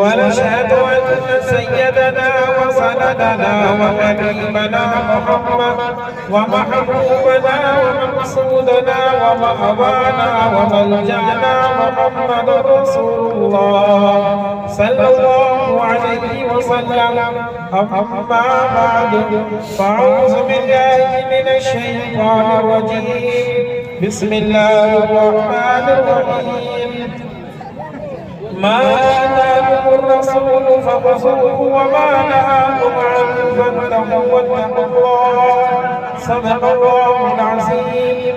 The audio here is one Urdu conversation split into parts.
ونشهد أن سيدنا وسندنا وحبيبنا محمد ومحبوبنا ومقصودنا ومأوانا وملجأنا محمد رسول الله صلى الله عليه وسلم. أما بعد فأعوذ بالله من الشيطان الرجيم. بسم الله الرحمن الرحيم. ما آتاكم الرسول فخذوه وما نهاكم عنه فانتهوا واتقوا الله. صدق الله العظيم.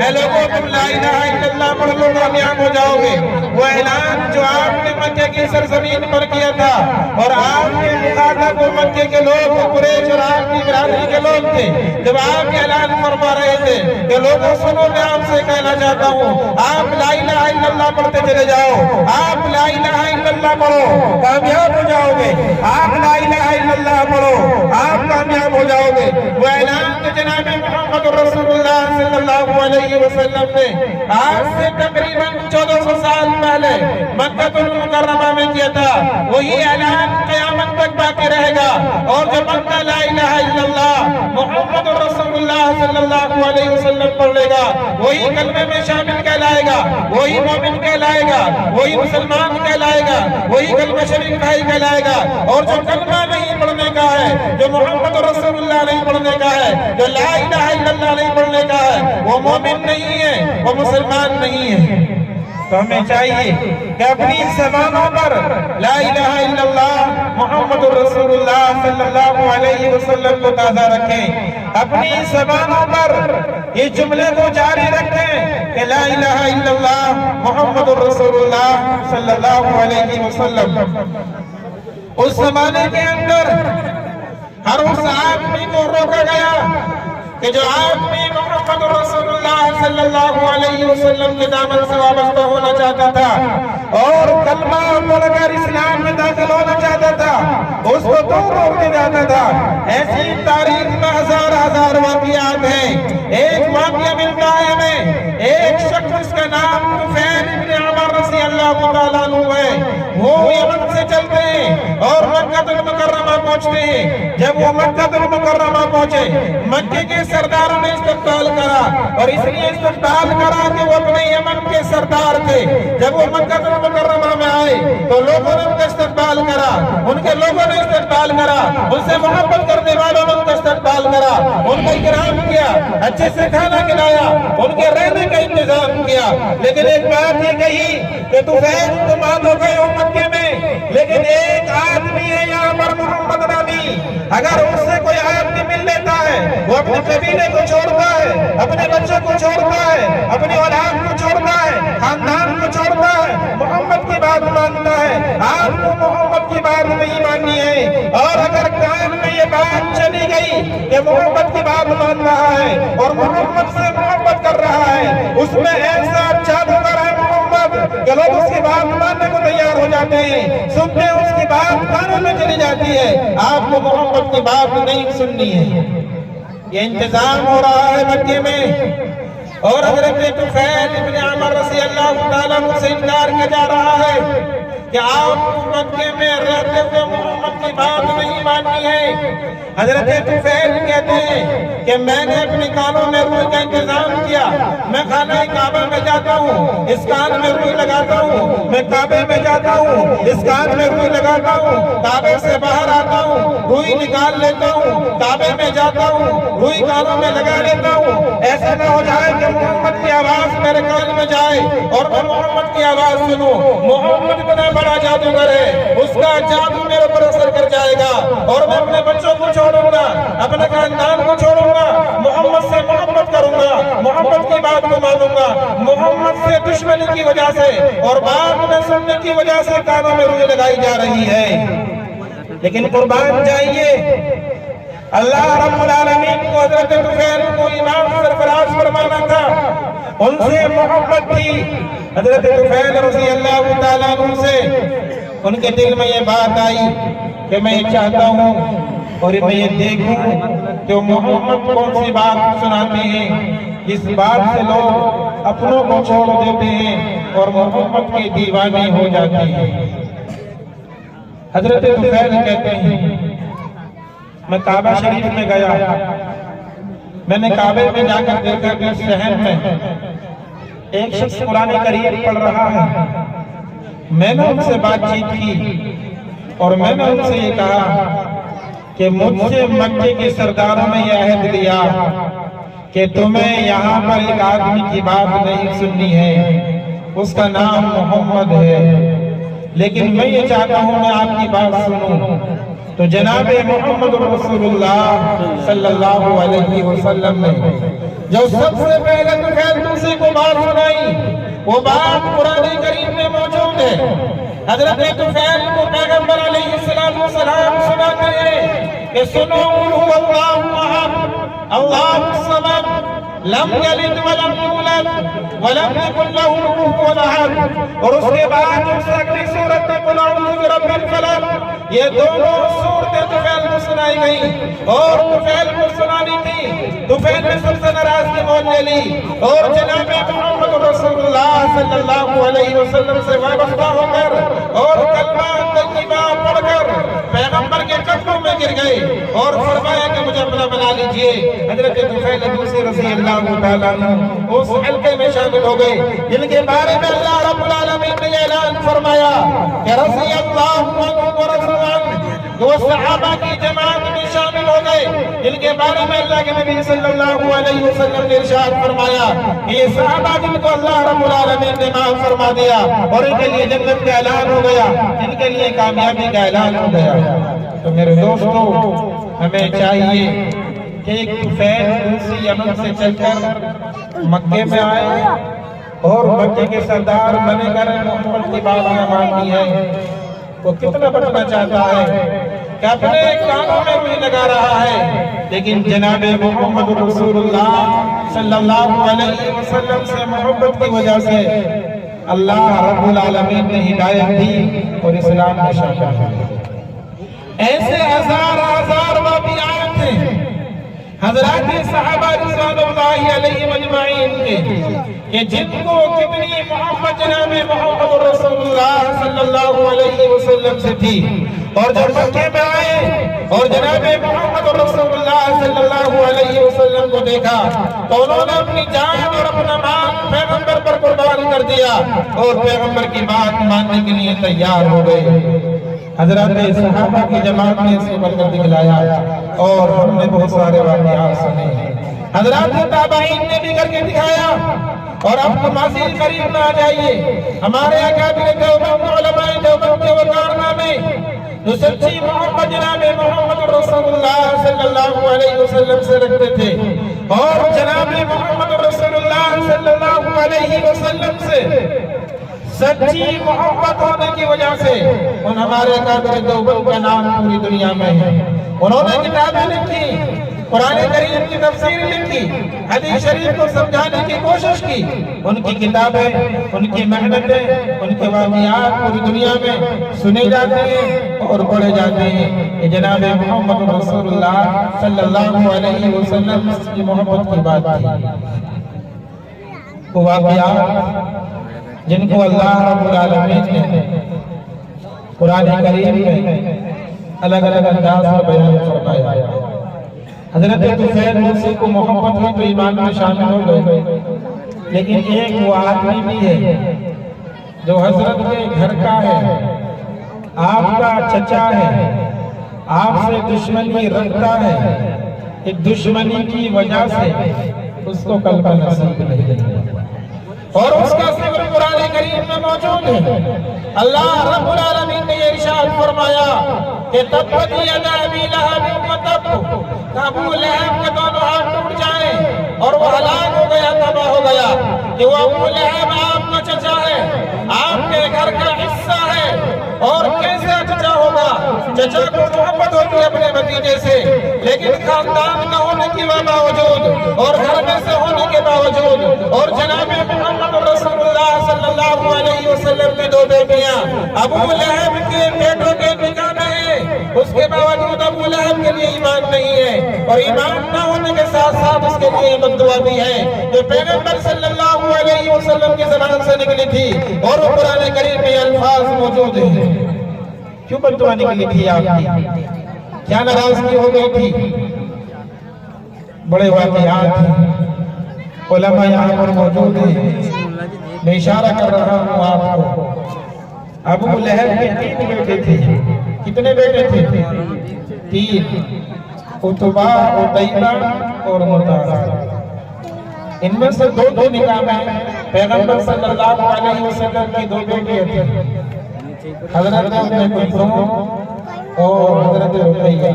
اے لوگوں تم لا الہ الا اللہ پڑھ لو کامیاب ہو جاؤ گے۔ وہ اعلان جو آپ نے مکہ کی سرزمین پر کیا تھا اور آپ کے مخاطب کو مکے کے لوگ قریش اور آپ کی برادری کے لوگ تھے، جب آپ یہ اعلان فرما رہے تھے کہ لوگوں سنو میں آپ سے کہنا چاہتا ہوں آپ لا الہ الا اللہ پڑھتے چلے جاؤ، آپ لا الہ الا اللہ پڑھو کامیاب ہو جاؤ گے، آپ لا الہ الا اللہ پڑھو آپ کامیاب ہو جاؤ گے۔ وہ اعلان کہ جناب محمد رسول اللہ صلی اللہ علیہ وسلم نے آج سے تقریباً 1400 سال پہلے مکہ المکرمہ میں کیا تھا، وہی اعلان قیامت تک باقی رہے گا، اور جب بندہ لا الہ الا اللہ محمد رسول اللہ صلی اللہ علیہ وسلم پڑھ لے گا وہی کلمے میں شامل کہلائے گا، وہی مومن کہلائے گا، وہی مسلمان کہلائے گا، وہی کلمہ شریف بھائی کہلائے گا۔ اور جو کلمہ نہیں پڑھنے کا ہے، جو محمد رسول اللہ نہیں پڑھنے کا ہے، جو لا الہ الا اللہ نہیں پڑھنے کا ہے، وہ مومن نہیں ہے، وہ مسلمان نہیں ہے۔ تو ہمیں چاہیے کہ اپنی زبانوں پر لا الہ الا اللہ محمد رسول اللہ صلی اللہ علیہ وسلم کو تازہ رکھیں، اپنی زبانوں پر یہ جملے کو جاری رکھیں کہ لا الہ الا اللہ محمد رسول اللہ صلی اللہ علیہ وسلم۔ اس زمانے کے اندر ہر اس آدمی کو روکا گیا کہ جو آدمی محمد رسول اللہ صلی اللہ علیہ وسلم کے دامن سے وابستہ ہونا چاہتا تھا اور کلمہ پڑھ کر اسلام میں داخل ہونا چاہتا تھا، اس کو دور روک دیا جاتا تھا۔ ایسی تاریخ میں ہزار واقعات ہیں۔ ایک واقعہ ملتا ہے ہمیں، ایک شخص جس کا نام طفیل ابن عمر رضی اللہ تعالیٰ عنہ ہے، وہ یمن سے چلتے ہیں اور مکہ المکرمہ پہنچتے ہیں۔ جب وہ مکہ المکرمہ پہنچے، مکے کے سرداروں نے استقبال کرا، اور اس لیے استقبال کرا کہ وہ اپنے یمن کے سردار تھے۔ جب وہ مکہ المکرمہ میں آئے تو لوگوں نے ان کا استقبال کرا، ان کے لوگوں نے استقبال کرا، ان سے محبت کرنے والوں نے ان کا استقبال کرا، ان کا اکرام کیا، اچھے سے کھانا کھلایا، ان کے رہنے کا انتظام کیا۔ لیکن ایک بات یہ کہی کہ طفیل تم آ گئے ہو مکے میں، لیکن ایک آدمی ہے یہاں پر محمد نبی، اگر اس سے کوئی آدمی مل لیتا ہے وہ اپنے قبیلے کو چھوڑتا ہے، اپنے بچوں کو چھوڑتا ہے، اپنی اولاد کو چھوڑتا ہے، خاندان کو چھوڑتا ہے، محمد کی بات مانتا ہے۔ آپ کو محمد کی بات نہیں ماننی ہے، اور اگر کان میں یہ بات چلی گئی کہ محمد کی بات مان رہا ہے اور محمد سے محبت کر رہا ہے، اس میں ایسا جادوگر ہے محمد کہ لوگ اس کی بات ماننے کو تیار ہو جاتے ہیں، سنتے اس کی بات کانوں میں چلی جاتی ہے۔ آپ کو محمد کی بات نہیں سننی ہے۔ یہ انتظام ہو رہا ہے مکے میں، اور حضرت طفیل ابن عمر رضی اللہ تعالیٰ عنہ سے انکار کیا جا رہا ہے کہ آپ مکے میں رہتے ہوئے محمد کی بات نہیں ماننی ہے۔ حضرت طفیل کہتے ہیں کہ میں نے اپنے کانوں میں روئی کا انتظام کیا، میں خانہ کعبہ میں جاتا ہوں، اس کان میں روئی لگاتا ہوں، میں کعبے میں جاتا ہوں، اس کان میں روئی لگاتا ہوں، کعبے سے باہر آتا ہوں، روئی نکال لیتا ہوں، کعبے میں جاتا ہوں، روئی کانوں میں لگا لیتا ہوں۔ ایسا نہ ہو جائے کہ محمد کی آواز میرے کان میں جائے اور میں محمد کی آواز سنوں۔ محمد اتنا بڑا جادوگر ہے، اس کا جادو میرے پر اثر کر جائے گا، اور میں اپنے بچوں کو چھوڑوں گا، اپنے خاندان کو چھوڑوں گا، محمد سے محبت کروں گا، محمد کی بات کو مانوں گا۔ محمد سے دشمنی کی وجہ سے اور بات میں سننے کی وجہ سے کانوں میں روئی لگائی جا رہی ہے۔ لیکن قربان جائیے، اللہ رب العالمین کو حضرت طفیل کو امام سرفراز فرمانا تھا، ان سے محبت تھی۔ حضرت طفیل رضی اللہ تعالیٰ عنہ سے ان کے دل میں یہ بات آئی کہ میں یہ چاہتا ہوں اور میں یہ دیکھوں کہ محمد کون سی بات سناتے ہیں جس بات سے لوگ اپنوں کو چھوڑ دیتے ہیں اور محمد کے دیوانے ہو جاتے ہیں۔ حضرت طفیل کہتے ہیں میں کعبہ شریف میں گیا، میں نے کعبے میں جا کر دیکھا کہ اس صحن میں ایک شخص قرآن کریم پڑھ رہا ہے۔ میں نے ان سے بات چیت کی اور میں نے ان سے یہ کہا کہ مجھ سے مکے کے سرداروں نے یہ عہد لیا کہ تمہیں یہاں پر ایک آدمی کی بات نہیں سننی ہے، اس کا نام محمد ہے، لیکن میں یہ چاہتا ہوں میں آپ کی بات سنوں۔ تو جناب محمد رسول اللہ صلی اللہ علیہ وسلم نے جو سب سے پہلے طفیل دوسری کو بات سنائی وہ بات قرآن کریم میں موجود ہے۔ حضرت طفیل کو پیغمبر علیہ السلام سناتے ہیں کہ سنو قل هو اللہ احد اللہ الصمد لم یلد ولم یولد ولم یکن له کفوا احد۔ اور اس کے بعد اس اگلی سورت میں قل اعوذ برب الفلق، یہ دونوں صورتیں طفیل کو سنائی گئی اور طفیل کو سنانی تھی۔ طفیل نے سب سے ناراضگی مول لے لی اور جناب محمد رسول اللہ صلی اللہ علیہ وسلم سے وابستہ ہو کر اور کلمہ طیبہ پڑھ کر پیغمبر کے قدموں میں گر گئے اور فرمایا کہ مجھے اپنا بنا لیجئے۔ حضرت طفیل دوسری رضی اللہ تعالیٰ عنہ اس حلقے میں شامل ہو گئے جن کے بارے میں اللہ رب العالمین نے اعلان فرمایا کہ رضی اللہ عنہ ورضوا عنہ، وہ صحابہ کی جماعت میں شامل ہو گئے جن کے بارے میں اللہ کے نبی صلی اللہ علیہ وسلم نے ارشاد فرمایا کہ یہ صحابہ جن کو اللہ رب العالمین نے معاف فرما دیا اور ان کے لیے جنت کا اعلان ہو گیا، جن کے لیے کامیابی کا اعلان ہو گیا۔ تو میرے دوستو، ہمیں چاہیے کہ ایک طفیل دوسری یمن سے چل کر مکے میں آئے اور مکے کے سردار بنے کر محمد کی بات مانتی ہے۔ وہ کتنا بڑھنا چاہتا ہے کہ اپنے کانوں میں بھی لگا رہا ہے، لیکن جناب محمد رسول اللہ صلی اللہ علیہ وسلم سے محبت کی وجہ سے اللہ رب العالمین نے ہدایت دی اور اسلام میں شامل کیا۔ ایسے ہزار واقعات ہیں حضرات صحابہ رضوان اللہ علیہم اجمعین کے کہ جن کو کتنی محبت جناب محمد رسول اللہ صلی اللہ علیہ وسلم سے تھی، اور جب مکے میں آئے اور جناب محمد رسول اللہ صلی اللہ علیہ وسلم کو دیکھا تو انہوں نے اپنی جان اور اپنا مال پیغمبر پر قربان کر دیا اور پیغمبر کی بات ماننے کے لیے تیار ہو گئے۔ حضرات صحابہ کی جماعت نے اس کو بڑھ کر دکھلایا اور ہم نے بہت سارے واقعات سنے۔ حضرات تابعین نے بھی کر کے دکھایا۔ اور اب ماضی قریب نہ آ جائیے، ہمارے اکابر دیوبند علماء دیوبند کے وہ کارنامے جو سچی محبت جناب محمد رسول اللہ صلی اللہ علیہ وسلم سے رکھتے تھے اور جناب محمد رسول اللہ صلی اللہ علیہ وسلم سے سچی محبت ہونے کی وجہ سے ان ہمارے اکابر دیوبند کا نام پوری دنیا میں ہے۔ انہوں نے کتابیں لکھی، قرآن کریم کی تفسیر لکھی، حدیث شریف کو سمجھانے کی کوشش کی۔ ان کی کتابیں، ان کی محنتیں، ان کے واقعات پوری دنیا میں سنے جاتے ہیں اور پڑھے جاتے ہیں کہ جناب محمد رسول اللہ صلی اللہ علیہ وسلم کی محبت کی بات تھی۔ وہ واقعات جن کو اللہ رب العالمین نے قرآن کریم میں الگ الگ انداز میں بیان فرمایا۔ حضرت طفیل دوسری کو محبت ہوئی تو ایمان میں شامل ہو گئے، لیکن ایک وہ آدمی بھی ہے جو حضرت کے گھر کا ہے، آپ کا چچا ہے، آپ سے دشمنی رکھتا ہے، ایک دشمنی کی وجہ سے اس کو کلمہ نصیب نہیں اور اس کا ذکر قرآن کریم میں موجود ہے۔ اللہ رب العالمین نے یہ ارشاد فرمایا کہ تبت یدا ابی لہب وتب، ابو لہب کے دونوں ہاتھ ٹوٹ جائیں اور وہ ہلاک ہو گیا، تباہ ہو گیا کہ وہ ابو لہب آپ کا چچا ہے، آپ کے گھر کا حصہ ہے۔ اور کیسے چچا ہوگا؟ چچا کو محبت ہوتی ہے اپنے بھتیجے سے، لیکن خاندان نہ ہونے کے باوجود اور گھر میں سے ہونے کے باوجود اور جناب محمد رسول اللہ صلی اللہ علیہ وسلم کی دو بیٹیاں ابو لہب کے بیٹوں کے نکاح میں ہیں، اس کے باوجود ابو لہب کے لیے ایمان نہیں ہے اور ایمان نہ ہونے کے ساتھ ساتھ اس کے لیے بد دعا بھی ہے جو پیغمبر صلی اللہ علیہ وسلم کی زبان سے نکلی تھی اور وہ قرآن کریم میں الفاظ موجود ہیں۔ کیوں بد دعا نکلی تھی آپ کی؟ کیا ناراضگی ہو گئی تھی؟ بڑے واقعات ہیں، علماء یہاں پر موجود ہیں، میں اشارہ کر رہا ہوں آپ کو۔ ابو لہب کے 3 بیٹے تھے۔ کتنے بیٹے تھے؟ 3، عتبہ، عتیبہ اور مطاع۔ ان میں سے 2 نکاح میں پیغمبر صلی اللہ علیہ وسلم کی 2 بیٹیاں تھیں، حضرت ام کلثوم اور حضرت رقیہ۔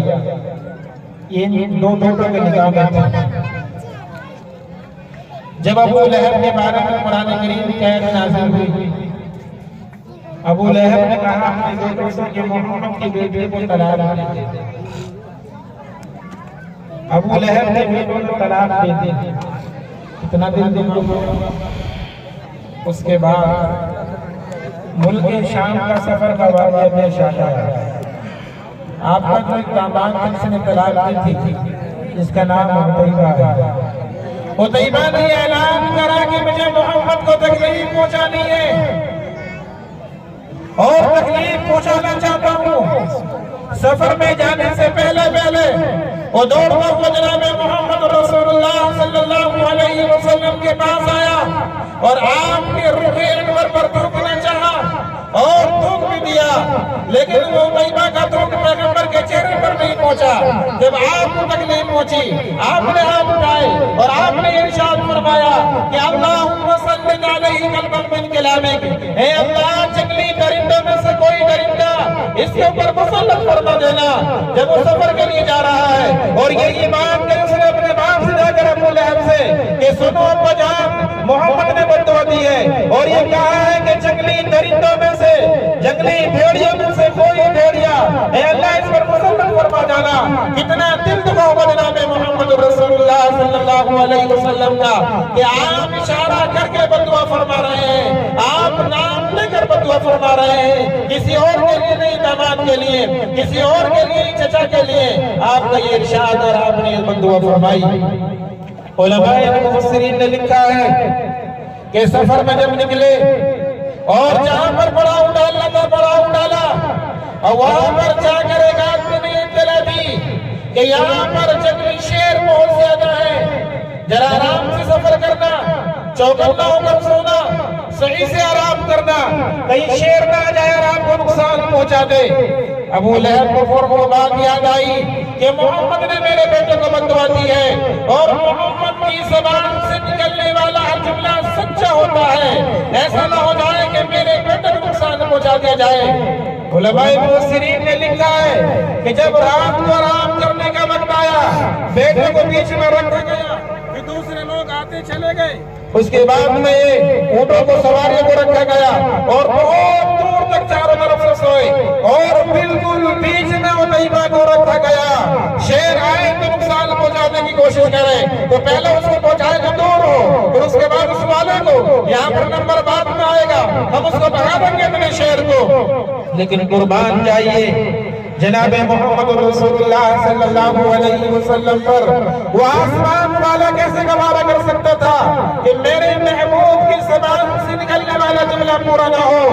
یہ 2 بیٹوں کے نکاح میں تھے۔ جب ابو لہب کے بارے میں قرآن کریم کی آیت نازل ہوئی، ابو لہب نے کہا اپنے بیٹوں سے کہ محمد کی بیٹی کو طلاق دے دے۔ ابو لہب نے بیٹوں کو طلاق دے دی، کتنا دن اس کے بعد ملک شام کا سفر کا واقعہ پیش آتا ہے۔ آپ کا جو ایک داماد جس نے طلاق دی تھی جس کا نام عتیبہ ہے، عتیبہ نے اعلان کرا کہ مجھے محمد کو تکلیف پہنچانی ہے اور تکلیف پہنچانا چاہتا ہوں۔ سفر میں جانے سے پہلے وہ دوڑتا ہوا جناب محمد رسول اللہ صلی اللہ علیہ وسلم کے پاس آیا اور آپ کے رخ انور پر تھوکنا چاہا اور تھوک بھی دیا، لیکن وہ عتیبہ کا تھوک پیغمبر کے چہرے پر نہیں پہنچا۔ جب آپ کو تکلیف پہنچی، آپ نے ہاتھ اٹھائے اور آپ نے ارشاد فرمایا کہ اللہم صلی علیہ قلبا من کلامک، اے اللہ جنگلی درندوں میں سے کوئی درندہ اس کے اوپر مسلط فرما دینا۔ جب وہ سفر کے لیے جا رہا ہے اور یہی بات کہ اس نے اپنے باپ سے جا کر ابو لہب سے کہ سنو ابا جان، محمد نے بد دعا دی ہے اور یہ کہا ہے کہ جنگلی درندوں میں سے، جنگلی بھیڑیوں میں سے کوئی بھیڑیا اے اللہ اس پر مسلط فرما جانا۔ کتنا دل دکھا ہوا جناب محمد رسول اللہ صلی اللہ علیہ وسلم کا کہ آپ اشارہ کر کے بد دعا فرما رہے ہیں، آپ نام لے کر بد دعا فرما رہے ہیں، کسی اور کے لیے نہیں، داماد کے لیے، کسی اور کے لیے، چچا کے لیے آپ کا یہ ارشاد اور آپ نے یہ بد دعا فرمائی۔ علماء مفسرین نے لکھا ہے کہ سفر میں جب نکلے اور جہاں پر پڑاؤ ڈالنا تھا پڑاؤ ڈالا اور وہاں پر جا کر ایک آدمی نے اطلاع دی کہ یہاں پر جنگلی شیر بہت زیادہ ہے، ذرا آرام سے سفر کرنا، چوکنا ہو کر سونا، صحیح سے آرام کرنا، کہیں شیر نہ آ جائے اور آپ کو نقصان پہنچا دے۔ ابو لہب کو فوراً وہ بات یاد آئی کہ محمد نے میرے بیٹے کو بد دعا دی ہے اور محمد کی زبان سے نکلنے والا ہر جملہ سچا ہوتا ہے، ایسا نہ ہو جائے کہ میرے بیٹے کو نقصان پہنچا دیا جائے۔ علماء مفسرین نے لکھا ہے کہ جب رات کو آرام کرنے کا وقت آیا، بیٹے کو بیچ میں رکھا گیا، پھر دوسرے لوگ آتے چلے گئے، اس کے بعد میں اونٹوں کو سواریوں کو رکھا گیا اور بہت دور تک چاروں طرف سے سوئے اور بالکل بیچ میں عتیبہ کو رکھا گیا۔ شیر آئے تو نقصان پہنچانے کی کوشش کرے تو پہلے اس کو پہنچائے تو دور ہو، پھر اس کے بعد اس والے کو، یہاں پر نمبر بعد میں آئے گا، ہم اس کو بھگا دیں گے اپنے شیر کو۔ لیکن قربان جائیے جناب محمد رسول اللہ صلی اللہ علیہ وسلم پر وہ آسمان والا کیسے گوارا کر سکتا تھا کہ میرے محبوب کی زبان سے نکلنے والا جملہ پورا نہ ہو،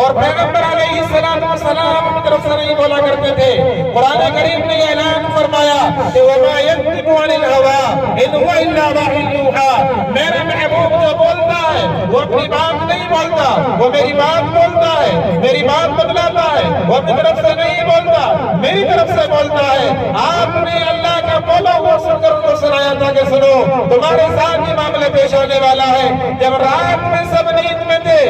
اور پیغمبر علیہ السلام کی طرف سے نہیں بولا کرتے تھے۔ قرآن کریم نے اعلان فرمایا کہ وَمَا يَنطِقُ عَنِ الْهَوَىٰ إِنْ هُوَ إِلَّا وَحْيٌ يُوحَىٰ، میرا محبوب جو بولتا ہے وہ اپنی بات نہیں بولتا، وہ میری بات بولتا ہے، میری بات بدلاتا ہے، وہ اپنی طرف سے نہیں بولتا، میری طرف سے بولتا ہے۔ آپ نے اللہ کا بولا ہوا سن کر ان کو سنایا تھا کہ سنو تمہارے ساتھ یہ معاملہ پیش ہونے والا ہے۔ جب رات میں سب نیند میں تھے،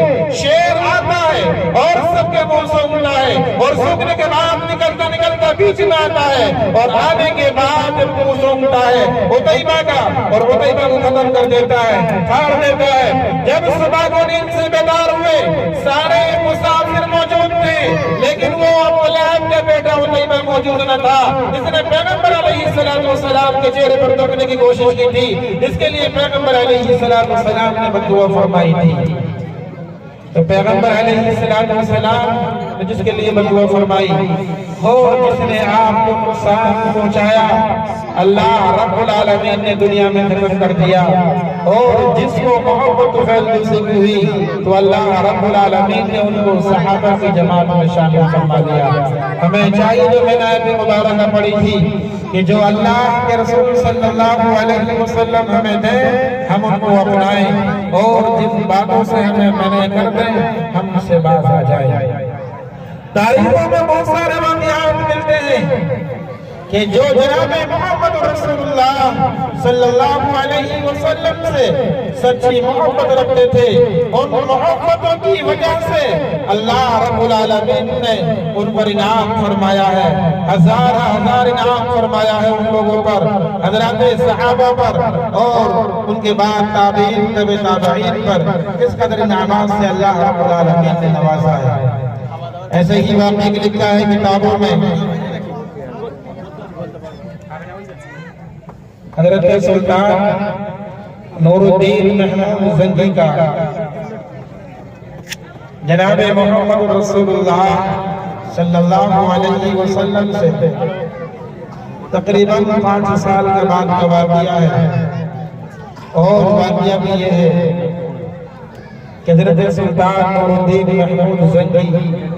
شیر آتا ہے اور سب کے منہ سونگتا ہے اور سونگنے کے بعد نکلتا نکلتا بیچ میں آتا ہے اور آنے کے بعد منہ سونگتا ہے عتیبہ کا اور عتیبہ کو ختم کر دیتا ہے، پھاڑ دیتا ہے۔ جب صبح کو نیند سے بیدار ہوئے، سارے مسافر موجود تھے لیکن وہ ابو لہب کے بیٹا عتیبہ موجود نہ تھا۔ اس نے پیغمبر علیہ السلام کے چہرے پر تھوکنے کی کوشش کی تھی، اس کے لیے پیغمبر علیہ السلام نے بد دعا فرمائی تھی۔ تو پیغمبر علیہ السلام نے جس کے لیے بد دعا فرمائی اور جس نے آپ کو نقصان پہنچایا، اللہ رب العالمین نے دنیا میں ختم کر دیا، اور جس کو محبت فیض دل سے ہوئی تو اللہ رب العالمین نے ان کو صحابہ کی جماعت میں شامل فرما دیا۔ ہمیں چاہیے جو میں نے آیت مبارکہ پڑھی تھی کہ جو اللہ کے رسول صلی اللہ علیہ وسلم ہمیں دیں ہم ان کو اپنائیں، اور جن باتوں سے ہمیں منع کر دیں ہم ان سے باز آ جائیں۔ تاریخوں میں بہت سارے واقعات ملتے ہیں کہ جو جناب محمد رسول اللہ صلی اللہ علیہ وسلم سے سچی محبت رکھتے تھے، ان محبتوں کی وجہ سے اللہ رب العالمین نے ان پر انعام فرمایا ہے، ہزار انعام فرمایا ہے ان لوگوں پر، حضرات صحابہ پر اور ان کے بعد تابعین تابعین پر کس قدر انعامات سے اللہ رب العالمین نے نوازا ہے۔ ایسے ہی واقعہ لکھا ہے کتابوں میں، حضرت سلطان نور الدین محمود زنگی کا جناب محمد رسول اللہ صلی اللہ علیہ وسلم سے تقریباً 5 سال کے بعد کا واقعہ ہے، اور واقعہ بھی یہ ہے کہ حضرت سلطان نور الدین محمود زنگی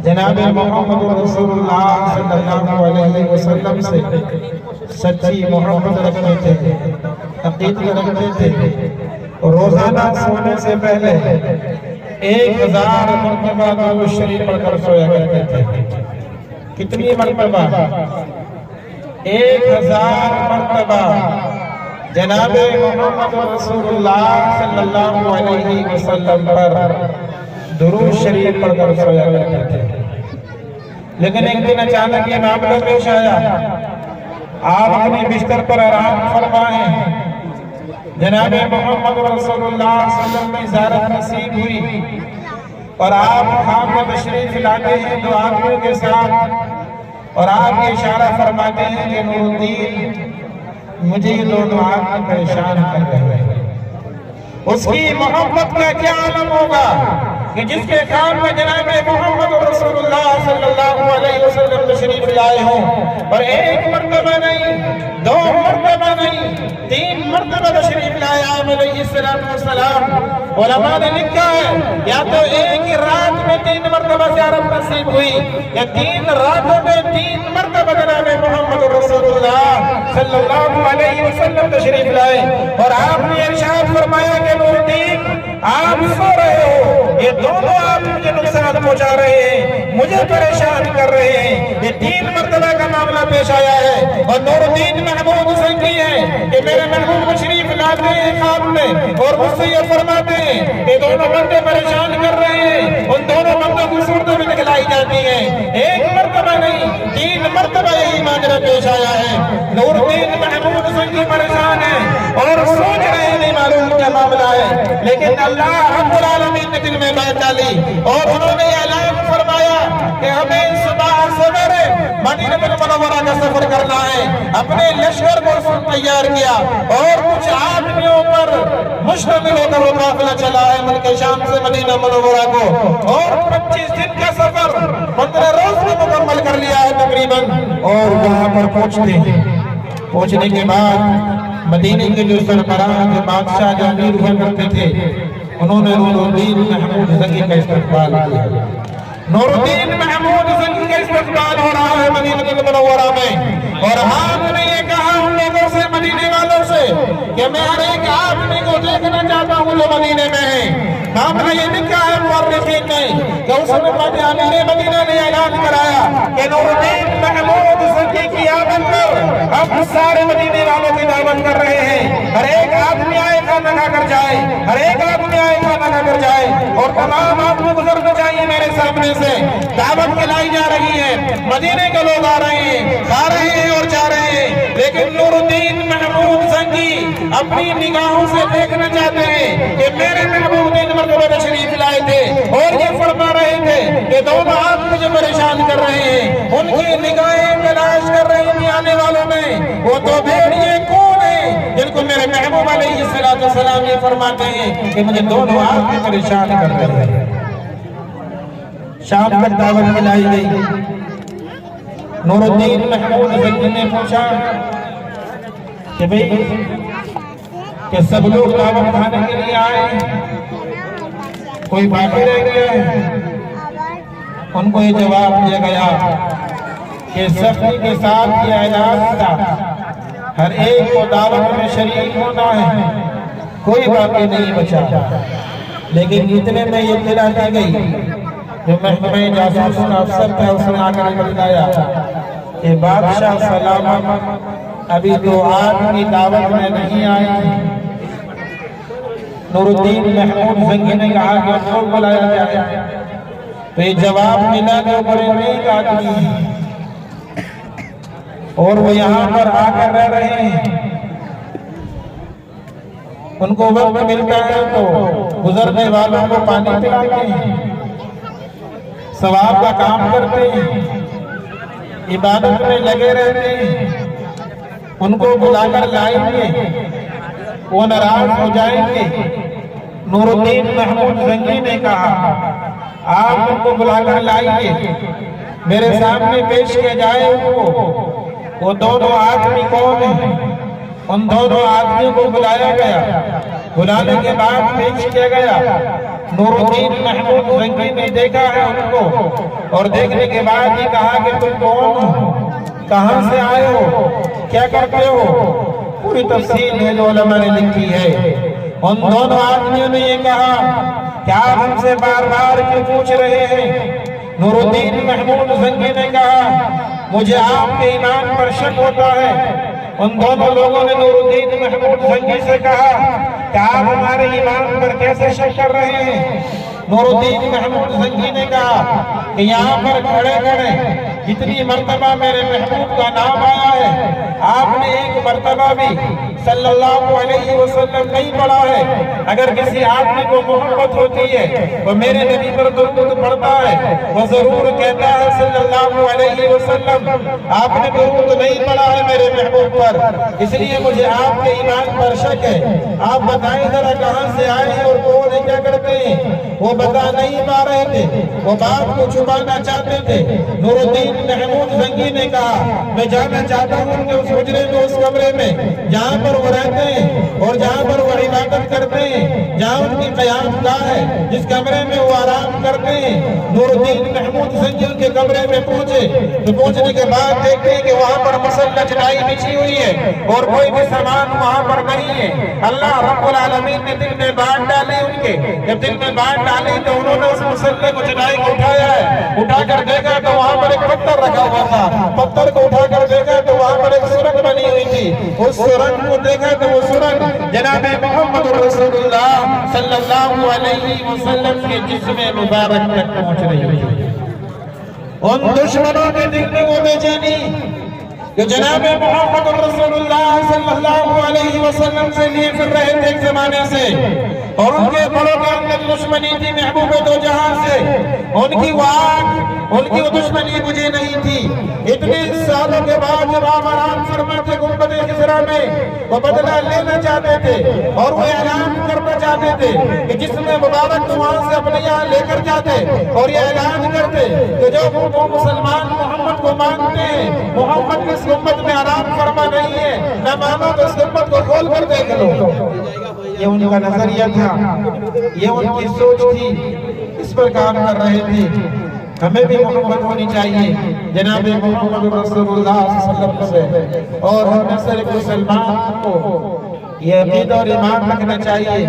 جناب محمد رسول اللہ صلی اللہ علیہ وسلم سے سچی محبت رکھتے تھے، عقیدت رکھتے تھے، اور روزانہ سونے سے پہلے 1000 مرتبہ درود شریف پڑھ کر سویا کرتے تھے۔ کتنی مرتبہ؟ 1000 مرتبہ جناب محمد رسول اللہ صلی اللہ علیہ وسلم پر درود شریف پڑھ کر سویا کرتے تھے۔ لیکن ایک دن اچانک یہ معاملہ پیش آیا، آپ اپنے بستر پر آرام فرمائیں، جناب محمد رسول اللہ صلی اللہ علیہ وسلم میں زیارت نصیب ہوئی، اور آپ خام میں تشریف لاتے ہیں دو آنکھوں کے ساتھ، اور آپ یہ اشارہ فرماتے ہیں کہ نور الدین مجھے یہ دونوں آنکھ پریشان کر رہے ہیں۔ اس کی محبت کا کیا عالم ہوگا کہ جس کے کام میں جناب محمد رسول اللہ صلی اللہ علیہ وسلم تشریف لائے ہوں، اور 1 مرتبہ نہیں، 2 مرتبہ نہیں، 3 مرتبہ تشریف لائے آپ علیہ السلام۔ علماء نے لکھا ہے یا تو ایک ہی رات میں 3 مرتبہ زیارت نصیب ہوئی، یا 3 راتوں میں 3 مرتبہ جناب محمد رسول اللہ صلی اللہ علیہ وسلم تشریف لائے، اور آپ نے ارشاد فرمایا کہ نور الدین آپ سو رہے ہو، یہ دونوں آپ مجھے نقصان پہنچا رہے ہیں، مجھے پریشان کر رہے ہیں۔ یہ 3 مرتبہ کا معاملہ پیش آیا ہے، اور نور الدین محمود زنگی ہے کہ میرے محبوب تشریف لاتے ہیں خواب میں، اور مجھ سے یہ فرماتے ہیں کہ دونوں بندے پریشان کر رہے ہیں، ان دونوں بندوں کی صورتیں بھی دکھلائی جاتی ہیں۔ 1 مرتبہ نہیں، 3 مرتبہ یہی ماجرا پیش آیا ہے۔ نور الدین محمود زنگی پریشان ہے اور سوچ رہے ہیں نہیں معلوم کیا معاملہ ہے، لیکن اللہ رب العالمین نے دل میں بات ڈالی، اور انہوں نے اعلان فرمایا کہ ہمیں صبح سویرے مدینہ منورہ کا سفر کرنا ہے۔ اپنے لشکر کو تیار کیا، اور کچھ آدمیوں پر مشتمل ہو کر وہ قافلہ چلا ہے ملک شام سے مدینہ منورہ کو، اور 25 دن کا سفر 15 روز میں مکمل کر لیا ہے تقریباً، اور وہاں پر پہنچتے ہیں۔ پہنچنے کے بعد مدینے کے جو سربراہ جو بادشاہ جو امیر ہوا کرتے تھے، انہوں نے نور الدین محمود زنگی کا استقبال کیا۔ نور الدین محمود زنگی کا استقبال ہو رہا ہے مدینہ منورہ میں، اور آپ نے یہ کہا ان لوگوں سے، مدینے والوں سے، کہ میں ہر ایک آدمی کو دیکھنا چاہتا ہوں جو مدینے میں ہے۔ معاملہ یہ لکھا ہے مورخین نے کہ اس نے امیر مدینہ نے اعلان کرایا کہ نور الدین محمود زنگی کی آمد پر ہم سارے مدینے والوں کی دعوت کر رہے ہیں، ہر ایک آدمی آئے کھانا کھا کر جائے، ہر ایک آدمی آئے کھانا کھا کر جائے، اور تمام آدمی گزرنا چاہیے میرے سامنے سے۔ دعوت کھلائی جا رہی ہے، مدینے کے لوگ آ رہے ہیں، کھا رہے ہیں اور جا رہے ہیں، لیکن نور الدین محمود زنگی اپنی نگاہوں سے دیکھنا چاہتے ہیں کہ میرے محبوب 3 مرتبہ تشریف لائے تھے، اور یہ فرما رہے تھے کہ دونوں آپ مجھے پریشان کر رہے ہیں۔ ان کی نگاہیں تلاش کر رہی تھی آنے والوں میں، وہ تو بھیڑیے کون ہیں جن کو میرے محبوب علیہ السلام یہ فرماتے ہیں کہ مجھے دونوں آپ میں پریشان کر رہے ہیں۔ شام تک دعوت کھلائی گئی۔ نور الدین محمود زنگی نے پوچھا کہ بھئی کہ سب لوگ دعوت کھانے کے لیے آئے، کوئی باقی رہ گیا ہے؟ ان کو یہ جواب دیا گیا کہ سختی کے ساتھ یہ اعلان تھا، ہر ایک کو دعوت میں شریک ہونا ہے، کوئی باقی نہیں بچا۔ لیکن اتنے میں یہ اطلاع دی گئی، جو محکمہ جاسوس کا افسر تھا اس نے آ کر بتایا کہ بادشاہ سلامت ابھی تو آدمی دعوت میں نہیں آئے. نور الدین محمود زنگی نے کہا کہ اس کو بلایا جائے. تو یہ جواب ملا کہ بڑے نیک آدمی ہیں اور وہ یہاں پر آ کر رہ رہے ہیں. ان کو وقت ملتا ہے تو گزرنے والوں کو پانی پلاتے ہیں، ثواب کا کام کرتے ہیں، عبادت میں لگے رہتے ہیں. ان کو بلا کر لائیں گے، وہ ناراض ہو جائیں گے. نور الدین محمود زنگی نے کہا آپ ان کو بلا کر لائیے، میرے سامنے پیش کیا جائے ان کو. وہ دونوں آدمی کون ہیں؟ ان دونوں آدمیوں کو بلایا گیا. بلانے کے بعد پیش کیا گیا. نور الدین محمود زنگی نے دیکھا ہے ان کو اور دیکھنے کے بعد یہ کہا کہ تم کون ہو، کہاں سے آئے ہو، کیا کرتے ہو. پوری تفصیل ہے جو علماء نے لکھی ہے. ان دونوں آدمیوں نے یہ کہا کہ آپ ہم سے بار بار کیوں پوچھ رہے ہیں؟ نور الدین محمود زنگی نے کہا مجھے آپ کے ایمان پر شک ہوتا ہے. ان دونوں لوگوں نے نور الدین محمود زنگی سے کہا کہ آپ ہمارے ایمان پر کیسے شک کر رہے ہیں؟ نور الدین محمود زنگی نے کہا کہ یہاں پر کھڑے کھڑے جتنی مرتبہ میرے محبوب کا نام آیا ہے آپ نے ایک مرتبہ بھی صلی اللہ علیہ وسلم نہیں پڑھا ہے. اگر کسی آدمی کو محبت ہوتی ہے وہ میرے نبی پر درود پڑھتا ہے، وہ ضرور کہتا ہے صلی اللہ علیہ وسلم آپ نے درود نہیں پڑھا ہے میرے محبوب پر، اس لیے مجھے آپ کے ایمان پر شک ہے. آپ بتائیں ذرا کہاں سے آئے ہیں اور کون ہے، کیا کرتے ہیں؟ وہ بتا نہیں پا رہے تھے، وہ بات کو چھپانا چاہتے تھے. نور الدین محمود زنگی نے کہا میں جانا چاہتا ہوں کہ اس حجرے میں، اس کمرے میں جہاں پر وہ رہتے ہیں اور جہاں پر وہ عبادت کرتے ہیں، جہاں ان کی قیام گاہ ہے، جس کمرے میں وہ آرام کرتے ہیں. نور الدین محمود زنگی ان کے کمرے میں پہنچے تو پہنچنے کے بعد دیکھتے ہیں کہ وہاں پر مسلح چٹائی بچھی ہوئی ہے اور کوئی بھی سامان وہاں پر نہیں ہے. اللہ رب العالمین نے دل میں بات ڈالی ان کے. جب دل میں بات ڈالی تو انہوں نے اس مسلح کو چٹائی کو اٹھایا ہے. اٹھا کر دیکھا تو وہاں پر ایک پتھر رکھا ہوا تھا. پتھر کو اٹھا کر دیکھا تو وہاں پر ایک سرنگ بنی ہوئی تھی. اس سرنگ کو دیکھا تو وہ سرنگ جناب محمد رسول اللہ صلی اللہ علیہ وسلم کے جسم مبارک تک پہنچ رہی ہے. ان دشمنوں کے دل میں وہ بے چینی کہ جناب محمد رسول اللہ صلی اللہ علیہ وسلم سے لیے پھر رہے تھے ایک زمانے سے، اور ان کے بڑوں کے اندر دشمنی تھی محبوب دو جہاں سے. ان کی ان کی وہ دشمنی مجھے نہیں تھی. اتنے سالوں کے بعد جب آپ آرام فرماتے گنبد خضرا میں وہ بدلہ لینا چاہتے تھے اور وہ اعلان کرنا چاہتے تھے کہ جس میں مبارک تو وہاں سے اپنے یہاں لے کر جاتے اور یہ اعلان کرتے کہ جو وہ مسلمان محمد کو مانتے ہیں، محمد اس امت میں آرام فرما نہیں ہے، نہ مانو تو اس امت کو کھول کر دیکھ لو. یہ ان کا نظریہ تھا، یہ ان کی سوچ تھی، اس پر کام کر رہے تھے. ہمیں بھی محبت ہونی چاہیے جناب محمد رسول اللہ صلی اللہ علیہ وسلم سے، اور ہم صرف مسلمان کو یہ عقیدہ اور ایمان رکھنا چاہیے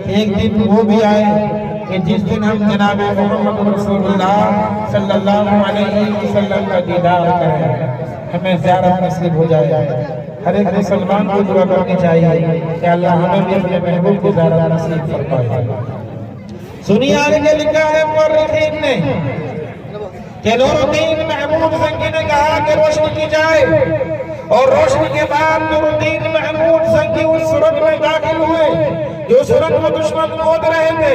کہ ایک دن وہ بھی آئے کہ جس دن ہم جناب محمد رسول اللہ صلی اللہ علیہ وسلم کا دیدار کریں، ہمیں زیارت نصیب ہو جائے. ہر ایک مسلمان کو دعا کرنی چاہیے کہ اللہ ہمیں بھی اپنے محبوب کی زیارت نصیب فرمائے. سنیے آگے لکھا ہے مورخین نے کہ نور الدین محمود زنگی نے کہا کہ روشنی کی جائے، اور روشنی کے بعد نور الدین محمود زنگی اس سرنگ میں داخل ہوئے جو سرنگ کو دشمن کھود رہے تھے،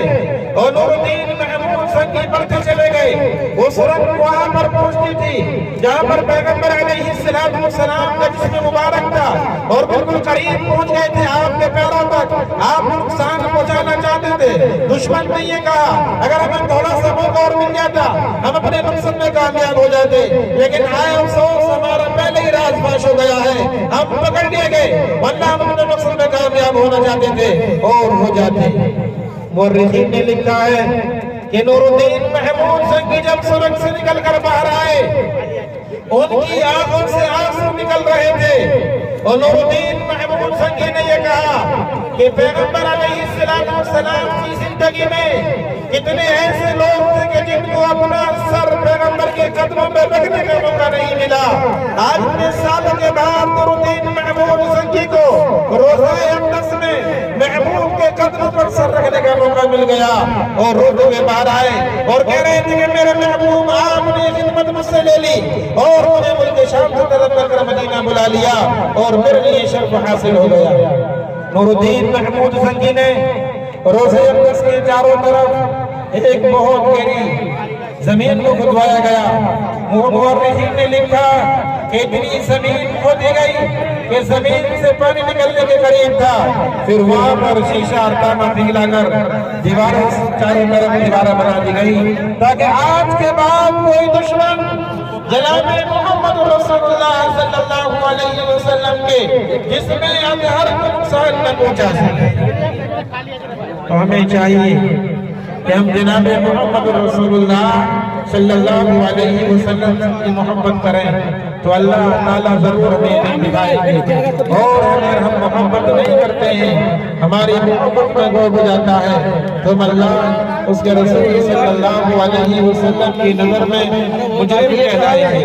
اور نور الدین محمود زنگی بڑھتے چلے گئے. وہ سرنگ وہاں پر پہنچتی تھی جہاں پر پیغمبر علیہ السلام کا جسم مبارک تھا، اور بالکل قریب پہنچ گئے تھے آپ کے پیروں تک. آپ نقصان پہنچانا چاہتے تھے. دشمن نے یہ کہا اگر ہمیں تھوڑا سا موقع اور مل جاتا ہم اپنے مقصد میں کامیاب ہو جاتے، لیکن آئے افسوس ہمارا پہلے ہی راز فاش ہو گیا ہے، ہم پکڑ لیے گئے، ورنہ ہم اپنے مقصد میں کامیاب ہونا چاہتے تھے اور ہو جاتے. مورخین نے لکھا ہے کہ نور الدین محمود زنگی جب سرنگ سے نکل کر باہر آئے ان کی آنکھوں سے آنسو نکل رہے تھے، اور نور الدین محمود زنگی نے یہ کہا کہ پیغمبر علیہ السلام کی زندگی میں کتنے ایسے لوگ تھے کہ جن کو اپنا سر پیغمبر کی کے قدموں میں رکھنے کا موقع نہیں ملا. آج 19 سالوں کے بعد نور الدین محمود زنگی کو روزہ اقدس میں محبوب کے قدموں پر سر رکھنے کا موقع مل گیا اور روتے ہوئے باہر آئے اور کہہ رہے تھے کہ میرے محبوب آپ نے خدمت مجھ سے لے لی اور مجھے ملک شام سے طرف کر مدینہ بلا لیا اور میرے لیے شرف حاصل ہو گیا. نور الدین محمود زنگی نے روزہ اقدس کے چاروں طرف ایک بہت گہری زمین کو کھدوایا گیا. مورخین نے لکھا کہ اتنی زمین کھودی گئی کہ زمین سے پانی نکلنے کے قریب تھا. پھر وہاں پر شیشہ اور تانبا پگھلا کر دیواریں چاروں طرف دیواریں بنا دی گئی تاکہ آج کے بعد کوئی دشمن جناب محمد رسول اللہ صلی اللہ علیہ وسلم کے جسم میں ہر نقصان نہ پہنچا سکے. تو ہمیں چاہیے کہ ہم جناب محمد رسول اللہ صلی اللہ علیہ وسلم کی محبت کریں تو اللہ تعالیٰ ضرور ہمیں دکھائے گے. اور اگر ہم محبت نہیں کرتے ہیں ہماری محبت میں گو جاتا ہے تو اللہ اس کے رسول صلی اللہ علیہ وسلم کی نظر میں مجرم کہلائے گے.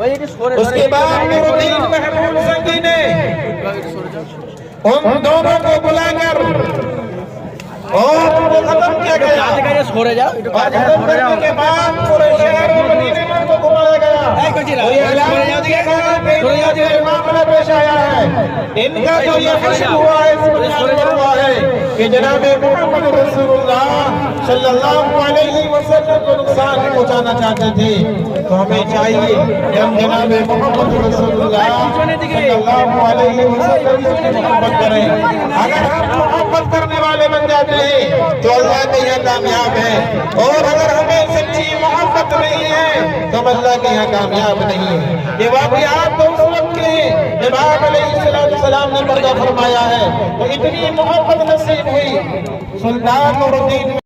اس کے بعد نور الدین محمود زنگی نے ان دونوں کو بلا کر اور وہ ختم کیا گیا. ختم کرنے کے بعد پورے شہر اور مدینے میں کو گھمایا گیا اور یہ اعلان کیا گیا کہ یہ معاملہ پیش آیا ہے. ان کا جو یہ حشر ہوا ہے اس بنیاد پر ہوا ہے کہ جناب محمد رسول اللہ صلی اللہ علیہ وسلم کو نقصان پہنچانا چاہتے تھے. تو ہمیں چاہیے کہ ہم جناب محمد رسول اللہ صلی اللہ علیہ وسلم سے محبت کریں. اگر ہم محبت کرنے والے بن جاتے تو اللہ کے یہاں کامیاب ہے اور اگر ہمیں سچی محبت نہیں ہے تو اللہ کے یہاں کامیاب نہیں ہے. یہ واقعات تو اس وقت کے امام علیہ السلام نے پردہ فرمایا ہے. تو اتنی محبت نصیب ہوئی سلطان نور الدین